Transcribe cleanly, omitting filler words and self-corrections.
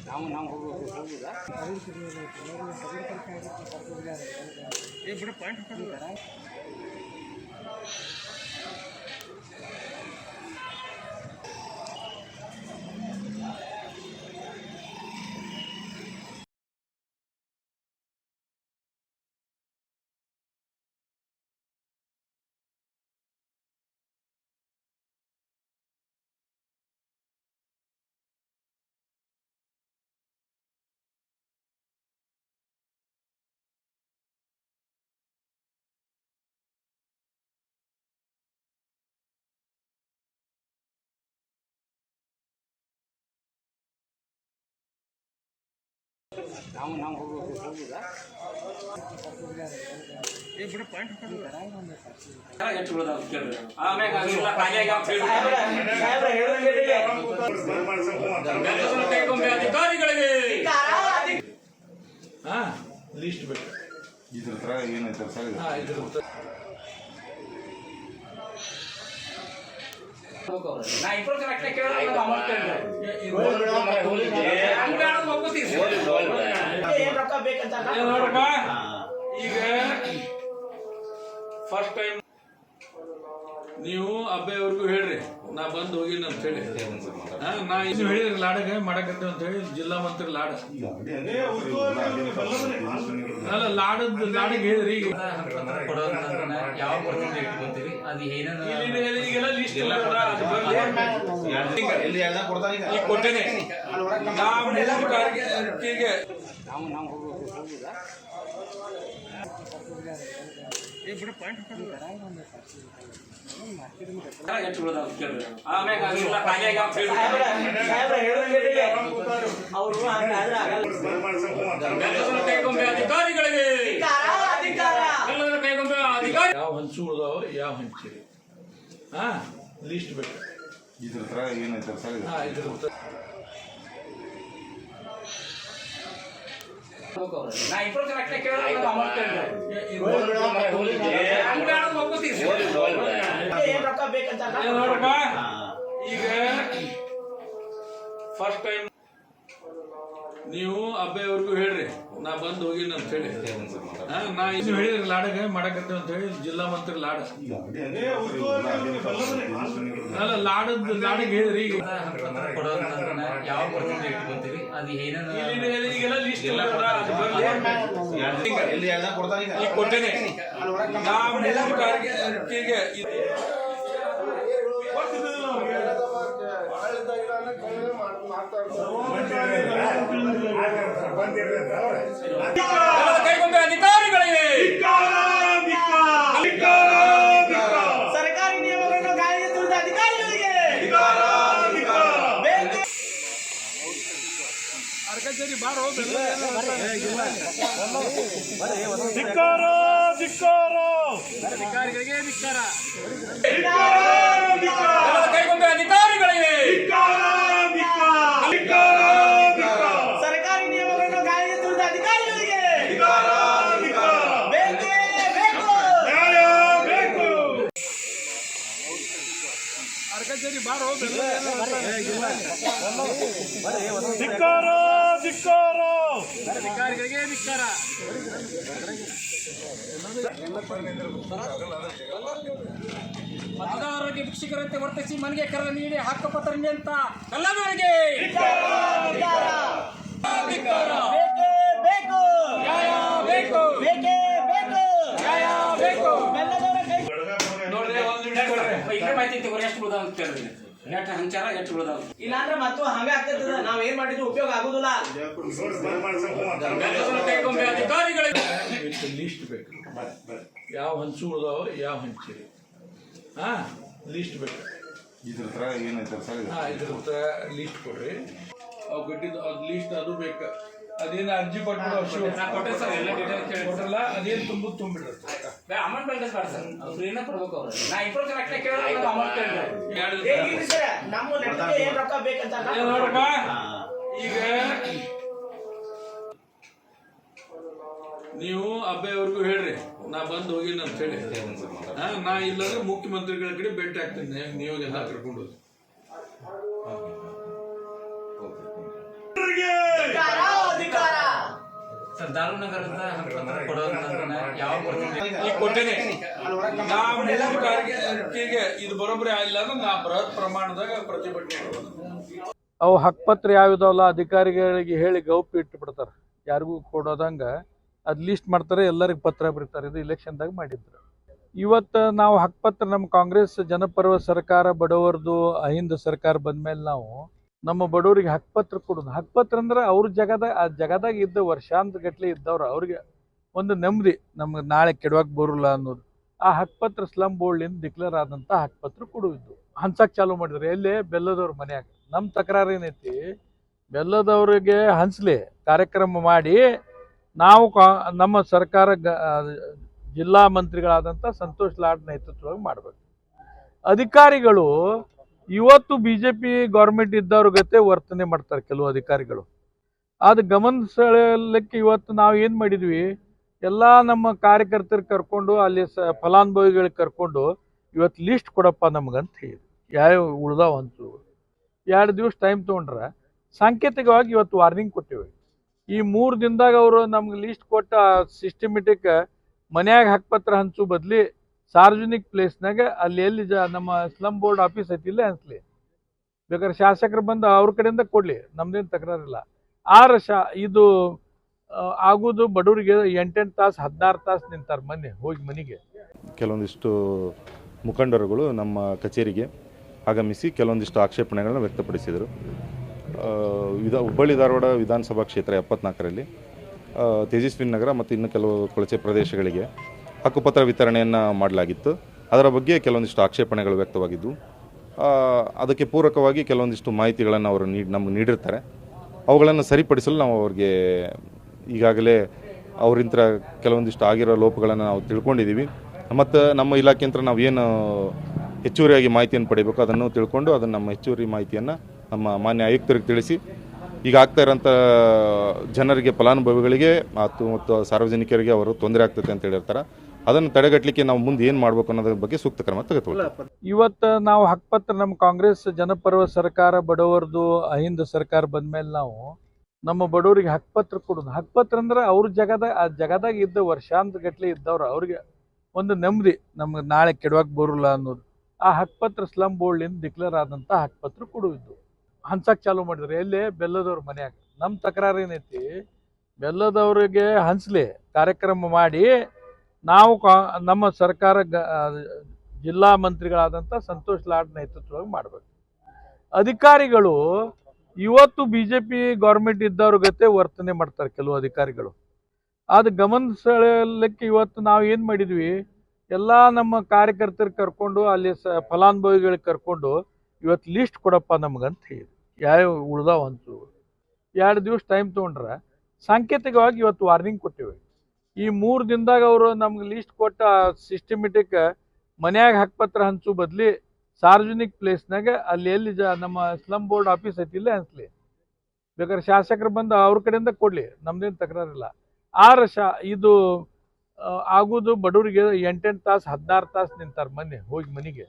ನಾವು ಹೋಗುದಾ ಬಿಡ ಪಾಯಿಂಟ್ ನಾವು ಹೋಗುದಾ ಬಿಡ ಪಾಯಿಂಟ್ ಅಧಿಕಾರಿಗಳಿಗೆ ಲೀಸ್ಟ್ ಬೇಕು ಇದ್ರ ತರ ಏನೈತೆ ಸರ್ ಈಗ ಫಸ್ಟ್ ಟೈಮ್ ನೀವು ಅಬ್ಬೆಯವ್ರಿಗೂ ಹೇಳ್ರಿ ನಾ ಬಂದು ಹೋಗಿನ ಅಂತ ಹೇಳಿ ನಾ ಇನ್ನು ಹೇಳಿದ್ರಿ ಲಾಡಗೆ ಮಾಡಕತ್ತೇವೆ ಅಂತ ಹೇಳಿ ಜಿಲ್ಲಾ ಮಂತ್ರಿ ಲಾಡ ಅಲ್ಲ ಲಾಡಿಗೆ ಹೇಳಿದ್ರಿ ಈಗೆಲ್ಲ ಲಿಸ್ಟ್ ಇಲ್ಲ ಕೊಟ್ಟೇನೆ ನಾವು ಹೋಗುದಾ ಬಿಡ ಪಾಯಿಂಟ್ ಅಧಿಕಾರಿಗಳಿಗೆ ಯಾವ ಹಂಚು ಉಳ್ದಾವ ಯಾವ ಹಂಚಿರಿ ಲೀಸ್ಟ್ ಬೇಕು ಇದ್ರ ತರ ಏನೈತೆ ಸರ್ ಇದ್ರ ಈಗ ಫಸ್ಟ್ ಟೈಮ್ ನೀವು ಅಬ್ಬೆಯವ್ರಿಗೂ ಹೇಳ್ರಿ ನಾ ಬಂದು ಹೋಗಿನ ಅಂತ ಹೇಳಿ ನಾ ಇನ್ನು ಹೇಳಿದ್ರಿ ಲಾಡಗೆ ಮಾಡಕತ್ತೇವೆ ಅಂತ ಹೇಳಿ ಜಿಲ್ಲಾ ಮಂತ್ರಿ ಲಾಡ ಅಲ್ಲ ಲಾಡಿಗೆ ಹೇಳಿದ್ರಿ ಈಗೆಲ್ಲ ಲಿಸ್ಟ್ ಇಲ್ಲ ಕೊಟ್ಟೇನೆ ಅಧಿಕಾರಿಗಳಿಗೆ ಸರ್ಕಾರಿ ನಿಯಮಗಳನ್ನು ಗಾಳಿಗೆ ತುಳಿದ ಅಧಿಕಾರಿಗಳಿಗೆ ಅಧಿಕಾರಿಗಳಿಗೆ ಧಿಕ್ಕಾರ ಅಧಿಕಾರಿಗಳಿಗೆ ಸರ್ಕಾರಿ ನಿಯಮಗಳನ್ನು ಗಾಳಿಗೆ ತುಳಿದ ಅಧಿಕಾರಿಗಳಿಗೆ ಅಧಿಕಾರಿಗಳಿಗೆ ಧಿಕ್ಕಾರ ಮತದಾರರಿಗೆ ಭಿಕ್ಷುಕರಂತೆ ವರ್ತಿಸಿ ಮನೆಗೆ ಕರೆ ನೀಡಿ ಹಕ್ಕುಪತ್ರ ಅಂತ ಕಲ್ಲದವರಿಗೆ ಇಲ್ಲಾಂದ್ರೆ ಮತ್ತು ಹಂಗ ಆಗ್ತದ ನಾವ್ ಏನ್ ಮಾಡಿದ್ರು ಉಪಯೋಗ ಆಗುದಿಲ್ಲ ಲೀಸ್ಟ್ ಬೇಕು ಯಾವ ಹಂಚು ಉಳ್ದಾವ ಯಾವ ಹಂಚಿರಿ ಲೀಸ್ಟ್ ಬೇಕು ಇದ್ರ ತರ ಏನೈತೆ ಸರ್ ಇದ್ರ ಲೀಸ್ಟ್ ಕೊಡ್ರಿ ಅವು ಗಡ್ಡಿದ್ದು ಅದು ಲೀಸ್ಟ್ ಅದು ಬೇಕು ಅದೇನು ಅರ್ಜಿ ಕೊಟ್ಟಲ್ಲ ಅದೇನು ತುಂಬಿಡ್ರಿ ಅಮೌಂಟ್ ಬೇಡ ಸರ್ ಫ್ರೀನ ಕೊಡ್ಬೇಕು ಅವ್ರು ನಾ ನಮ್ಮ ಲೆಕ್ಕಕ್ಕೆ ಏನ್ ರೊಕ್ಕ ಬೇಕಂತ ನೋಡಪ್ಪ ಈಗ ನೀವು ಅಬ್ಬೆಯವ್ರಿಗೂ ಹೇಳ್ರಿ ನಾ ಬಂದು ಹೋಗಿನ ಅಂತ ಹೇಳಿ ನಾ ಇಲ್ಲಾಂದ್ರೆ ಮುಖ್ಯಮಂತ್ರಿಗಳ ಕಡೆ ಭೇಟಿ ಆಗ್ತೀನಿ ನೀವಾಗೆಲ್ಲ ಕರ್ಕೊಂಡು ದಾರುನಗರದ ಹಕ್ಕುಪತ್ರ ಕೊಡೋದನ್ನ ಯಾವ ಈಗ ಕೊಟ್ಟೇನೆ ನಾ ಮೂರು ತಾರೀಕಿಗೆ ಇದು ಬರೋಬ್ಬರಿ ಆಗಿಲ್ಲ ಅಂದ್ರೆ ನಾ ಬೃಹತ್ ಪ್ರಮಾಣದಾಗ ಪ್ರತಿಭಟನೆ ಇಡ್ಬೋದು. ಅವು ಹಕ್ಕುಪತ್ರ ಯಾವ್ದಾವಲ್ಲ ಅಧಿಕಾರಿಗಳಿಗೆ ಹೇಳಿ ಗೌಪ್ಯ ಇಟ್ಟು ಬಿಡ್ತಾರೆ, ಯಾರಿಗೂ ಕೊಡೋದಂಗ ಅದು ಲೀಸ್ಟ್ ಮಾಡ್ತಾರೆ, ಎಲ್ಲರಿಗೆ ಪತ್ರ ಬರೀತಾರೆ. ಇದು ಇಲೆಕ್ಷನ್ದಾಗ ಮಾಡಿದ್ರು. ಇವತ್ತು ನಾವು ಹಕ್ಕುಪತ್ರ ನಮ್ಮ ಕಾಂಗ್ರೆಸ್ ಜನಪರ ಸರ್ಕಾರ ಬಡವರದು ಅಹಿಂದ ಸರ್ಕಾರ ಬಂದ್ಮೇಲೆ ನಾವು ನಮ್ಮ ಬಡವರಿಗೆ ಹಕ್ಕುಪತ್ರ ಕೊಡೋದು. ಹಕ್ಕುಪತ್ರ ಅಂದ್ರೆ ಅವ್ರ ಜಗದಾಗ ಇದ್ದ ವರ್ಷಾಂತ ಗಟ್ಲೆ ಇದ್ದವ್ರು ಅವ್ರಿಗೆ ಒಂದು ನೆಮ್ಮದಿ, ನಮ್ಗೆ ನಾಳೆ ಕೆಡವಾಗ ಬರೋಲ್ಲ ಅನ್ನೋದು. ಆ ಹಕ್ಕುಪತ್ರ ಸ್ಲಮ್ ಬೋರ್ಡ್ಲಿಂದ ಡಿಕ್ಲೇರ್ ಆದಂಥ ಹಕ್ಕುಪತ್ರ ಕೊಡುವಿದ್ದು ಹಂಚಕ್ಕೆ ಚಾಲೂ ಮಾಡಿದ್ರು. ಎಲ್ಲೇ ಬೆಲ್ಲದವ್ರ ಮನ್ಯಾಗ. ನಮ್ಮ ತಕರಾರು ಏನೈತಿ, ಬೆಲ್ಲದವ್ರಿಗೆ ಹಂಚ್ಲಿ ಕಾರ್ಯಕ್ರಮ ಮಾಡಿ ನಾವು ನಮ್ಮ ಸರ್ಕಾರ ಜಿಲ್ಲಾ ಮಂತ್ರಿಗಳಾದಂಥ ಸಂತೋಷ್ ಲಾಡ್ ನೇತೃತ್ವವಾಗಿ ಮಾಡಬೇಕು. ಅಧಿಕಾರಿಗಳು ಇವತ್ತು BJP ಗೌರ್ಮೆಂಟ್ ಇದ್ದವ್ರ ಗತೆ ವರ್ತನೆ ಮಾಡ್ತಾರೆ ಕೆಲವು ಅಧಿಕಾರಿಗಳು. ಅದು ಗಮನ ಸೆಳೆಯಲಿಕ್ಕೆ ಇವತ್ತು ನಾವು ಏನು ಮಾಡಿದ್ವಿ, ಎಲ್ಲ ನಮ್ಮ ಕಾರ್ಯಕರ್ತರಿಗೆ ಕರ್ಕೊಂಡು ಅಲ್ಲಿ ಫಲಾನುಭವಿಗಳಿಗೆ ಕರ್ಕೊಂಡು ಇವತ್ತು ಲೀಸ್ಟ್ ಕೊಡಪ್ಪ ನಮಗಂತ ಹೇಳಿ ಯಾವ ಉಳ್ದಾವಂತು 2 ದಿವಸ ಟೈಮ್ ತೊಗೊಂಡ್ರೆ ಸಾಂಕೇತಿಕವಾಗಿ ಇವತ್ತು ವಾರ್ನಿಂಗ್ ಕೊಟ್ಟಿವಿ. ಈ 3 ದಿನದಾಗ ಅವರು ನಮ್ಗೆ ಲೀಸ್ಟ್ ಕೊಟ್ಟ ಸಿಸ್ಟಮೆಟಿಕ್ ಮನ್ಯಾಗ ಹಕ್ಕುಪತ್ರ ಹಂಚು ಬದಲಿ ಸಾರ್ವಜನಿಕ ಪ್ಲೇಸ್ನಾಗ ಅಲ್ಲಿ ಎಲ್ಲಿ ನಮ್ಮ ಸ್ಲಮ್ ಬೋರ್ಡ್ ಆಫೀಸ್ ಐತಿಲ್ಲ ಹಂಚ್ಲಿ, ಬೇಕಾದ್ರೆ ಶಾಸಕರು ಬಂದು ಅವ್ರ ಕಡೆಯಿಂದ ಕೊಡ್ಲಿ, ನಮ್ದೇನು ತಕರಾರಿಲ್ಲ. ಇದು ಆಗೋದು ಬಡವರಿಗೆ 8 ತಾಸು 16 ತಾಸು ನಿಂತಾರೆ ಮೊನ್ನೆ ಹೋಗಿ ಮನೆಗೆ. ಕೆಲವೊಂದಿಷ್ಟು ಮುಖಂಡರುಗಳು ನಮ್ಮ ಕಚೇರಿಗೆ ಆಗಮಿಸಿ ಕೆಲವೊಂದಿಷ್ಟು ಆಕ್ಷೇಪಣೆಗಳನ್ನು ವ್ಯಕ್ತಪಡಿಸಿದರು. ಹುಬ್ಬಳ್ಳಿ ಧಾರವಾಡ ವಿಧಾನಸಭಾ ಕ್ಷೇತ್ರ 74ರಲ್ಲಿ ತೇಜಸ್ವಿನಿ ನಗರ ಮತ್ತು ಇನ್ನು ಕೆಲವು ಕೊಳಚೆ ಪ್ರದೇಶಗಳಿಗೆ ಹಕ್ಕುಪತ್ರ ವಿತರಣೆಯನ್ನು ಮಾಡಲಾಗಿತ್ತು. ಅದರ ಬಗ್ಗೆ ಕೆಲವೊಂದಿಷ್ಟು ಆಕ್ಷೇಪಣೆಗಳು ವ್ಯಕ್ತವಾಗಿದ್ದವು. ಅದಕ್ಕೆ ಪೂರಕವಾಗಿ ಕೆಲವೊಂದಿಷ್ಟು ಮಾಹಿತಿಗಳನ್ನು ಅವರು ನಮಗೆ ನೀಡಿರ್ತಾರೆ. ಅವುಗಳನ್ನು ಸರಿಪಡಿಸಲು ನಾವು ಅವ್ರಿಗೆ ಈಗಾಗಲೇ ಅವರಿಂತ ಕೆಲವೊಂದಿಷ್ಟು ಆಗಿರೋ ಲೋಪಗಳನ್ನು ನಾವು ತಿಳ್ಕೊಂಡಿದ್ದೀವಿ. ಮತ್ತು ನಮ್ಮ ಇಲಾಖೆಯಿಂದ ನಾವು ಏನು ಹೆಚ್ಚುವರಿಯಾಗಿ ಮಾಹಿತಿಯನ್ನು ಪಡಿಬೇಕು ಅದನ್ನು ತಿಳ್ಕೊಂಡು ಅದನ್ನು ನಮ್ಮ ಹೆಚ್ಚುವರಿ ಮಾಹಿತಿಯನ್ನು ನಮ್ಮ ಮಾನ್ಯ ಆಯುಕ್ತರಿಗೆ ತಿಳಿಸಿ ಈಗ ಆಗ್ತಾ ಇರೋಂಥ ಜನರಿಗೆ ಫಲಾನುಭವಿಗಳಿಗೆ ಮತ್ತು ಸಾರ್ವಜನಿಕರಿಗೆ ಅವರು ತೊಂದರೆ ಆಗ್ತದೆ ಅಂತ ಹೇಳಿರ್ತಾರೆ. ಅದನ್ನು ತಡೆಗಟ್ಟಲಿಕ್ಕೆ ನಾವು ಮುಂದೆ ಏನು ಮಾಡಬೇಕು ಅನ್ನೋದ್ರ ಬಗ್ಗೆ ಸೂಕ್ತ ಕ್ರಮ ತೆಗೆದುಕೊಳ್ಳಿ. ಇವತ್ತು ನಾವು ಹಕ್ಕುಪತ್ರ ನಮ್ಮ ಕಾಂಗ್ರೆಸ್ ಜನಪರ ಸರ್ಕಾರ ಬಡವರದು ಅಹಿಂದ ಸರ್ಕಾರ ಬಂದ್ಮೇಲೆ ನಾವು ನಮ್ಮ ಬಡವರಿಗೆ ಹಕ್ಕುಪತ್ರ ಕೊಡೋದು. ಹಕ್ಕುಪತ್ರ ಅಂದ್ರೆ ಅವ್ರ ಜಗದಾಗ ಇದ್ದ ವರ್ಷಾಂತ ಗಟ್ಲೆ ಇದ್ದವ್ರು ಅವ್ರಿಗೆ ಒಂದು ನೆಮ್ಮದಿ, ನಮ್ಗೆ ನಾಳೆ ಕೆಡವಾಗ ಬರೋಲ್ಲ ಅನ್ನೋದು. ಆ ಹಕ್ಕುಪತ್ರ ಸ್ಲಮ್ ಬೋರ್ಡ್ಲಿಂದ ಡಿಕ್ಲೇರ್ ಆದಂಥ ಹಕ್ಕುಪತ್ರ ಕೊಡುವಿದ್ದು ಹಂಚಕ್ಕೆ ಚಾಲೂ ಮಾಡಿದ್ರು. ಎಲ್ಲೇ ಬೆಲ್ಲದವ್ರ ಮನ್ಯಾಗ. ನಮ್ಮ ತಕರಾರು ಏನೈತಿ, ಬೆಲ್ಲದವ್ರಿಗೆ ಹಂಚ್ಲಿ ಕಾರ್ಯಕ್ರಮ ಮಾಡಿ ನಾವು ನಮ್ಮ ಸರ್ಕಾರ ಜಿಲ್ಲಾ ಮಂತ್ರಿಗಳಾದಂಥ ಸಂತೋಷ್ ಲಾಡ್ ನೇತೃತ್ವವಾಗಿ ಮಾಡಬೇಕು. ಅಧಿಕಾರಿಗಳು ಇವತ್ತು BJP ಗೌರ್ಮೆಂಟ್ ಇದ್ದವ್ರ ಗತೆ ವರ್ತನೆ ಮಾಡ್ತಾರೆ ಕೆಲವು ಅಧಿಕಾರಿಗಳು. ಅದು ಗಮನ ಸೆಳೆಯಲಿಕ್ಕೆ ಇವತ್ತು ನಾವು ಏನು ಮಾಡಿದ್ವಿ, ಎಲ್ಲ ನಮ್ಮ ಕಾರ್ಯಕರ್ತರಿಗೆ ಕರ್ಕೊಂಡು ಅಲ್ಲಿ ಫಲಾನುಭವಿಗಳಿಗೆ ಕರ್ಕೊಂಡು ಇವತ್ತು ಲೀಸ್ಟ್ ಕೊಡಪ್ಪ ನಮಗಂತ ಹೇಳಿ ಯಾವ ಉಳ್ದಾವಂತು 2 ದಿವಸ ಟೈಮ್ ತೊಗೊಂಡ್ರೆ ಸಾಂಕೇತಿಕವಾಗಿ ಇವತ್ತು ವಾರ್ನಿಂಗ್ ಕೊಟ್ಟಿವಿ. ಈ 3 ದಿನದಾಗ ಅವರು ನಮ್ಗೆ ಲೀಸ್ಟ್ ಕೊಟ್ಟ ಸಿಸ್ಟಮೆಟಿಕ್ ಮನ್ಯಾಗ ಹಕ್ಕುಪತ್ರ ಹಂಚು ಬದಲಿ ಸಾರ್ವಜನಿಕ ಪ್ಲೇಸ್ನಾಗ ಅಲ್ಲಿ ಎಲ್ಲಿ ನಮ್ಮ ಸ್ಲಮ್ ಬೋರ್ಡ್ ಆಫೀಸ್ ಐತಿಲ್ಲ ಹಂಚ್ಲಿ, ಬೇಕಾದ್ರೆ ಶಾಸಕರು ಬಂದು ಅವ್ರ ಕಡೆಯಿಂದ ಕೊಡ್ಲಿ, ನಮ್ದೇನು ತಕರಾರಿಲ್ಲ. ಇದು ಆಗೋದು ಬಡವರಿಗೆ 8 ತಾಸು 16 ತಾಸು ನಿಂತಾರೆ ಮೊನ್ನೆ ಹೋಗಿ ಮನೆಗೆ.